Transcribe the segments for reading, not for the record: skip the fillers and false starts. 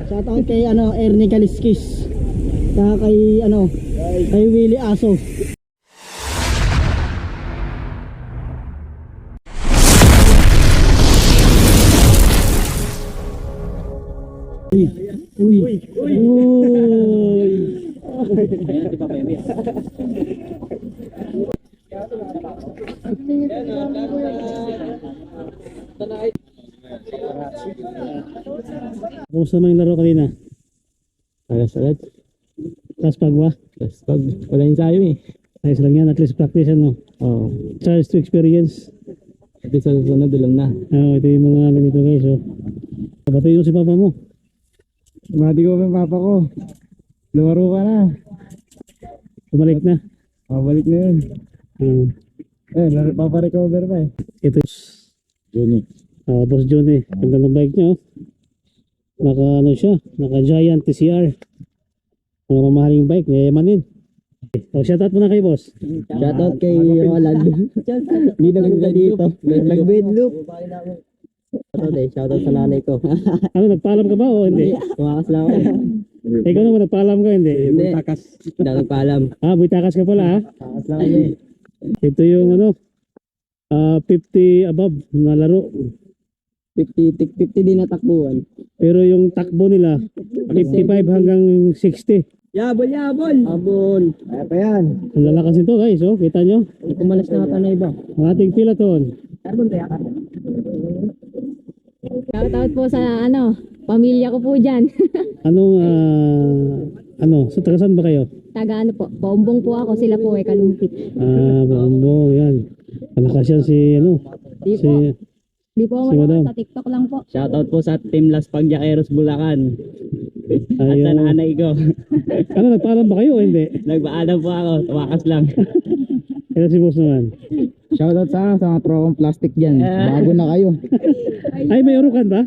Shoutout kay Ernie Kaliskis. Saka kay Willie Aso. Uy. Ayan, di pa pa yun. Kumusta naman yung laro kanina? Alas agad. Tapos pagwa? Tapos pag wala yung sayo eh. Ayos lang yan, at least practice Oo. Chance to experience. At least sa susunod, alam na. Ito yung mga ganito guys. Kapatid yung si papa mo. Mati ko yung papa ko. Lumaro ka na. Bumalik na. Mabalik na yun. Paparecover pa eh. Ito Juni. Boss Johnny. Ganda ng bike niya. Naka siya. Naka Giant TCR. Mga mamahaling bike. Yayaman din. Shoutout muna kay boss. Shoutout kay Roland. Hindi nagpunta dito. Nag-bed loop. Shoutout sa nanay ko. Nagpaalam ka ba o hindi? Tumakas lang ako. Ikaw naman nagpaalam ka hindi? Hindi. Hindi ako nagpaalam. Buhay takas ka pala ha? Tumakas lang ako eh. Ito yung 50 above na laro. 50 din na takbuhan. Pero yung takbo nila 55 hanggang 60. Yabol! Abol! Kaya pa yan. Ang lalakas nito guys, kita nyo? Kumalas na ata na iba. Ang ating peloton. Shoutout po sa pamilya ko po dyan. Sa taga saan ba kayo? Taga po, Bombong po ako, sila po ay Kalumpit. Bambo, yan. Malakas yan Di po, di po si ako Madam. sa TikTok lang po. Shoutout po sa Team Las Pagyakeros Bulacan. At sa nanay ko. Nagpaalam ba kayo o hindi? Nagpaalam po ako. Tumakas lang. Kaya si boss naman. Shoutout sa mga tropang plastic dyan. Bago na kayo. Ay, may urukan ba?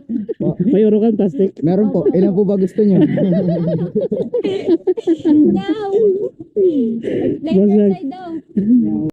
May urukan plastic? Meron po. Ilan po ba gusto nyo? Daw! Explain your side daw.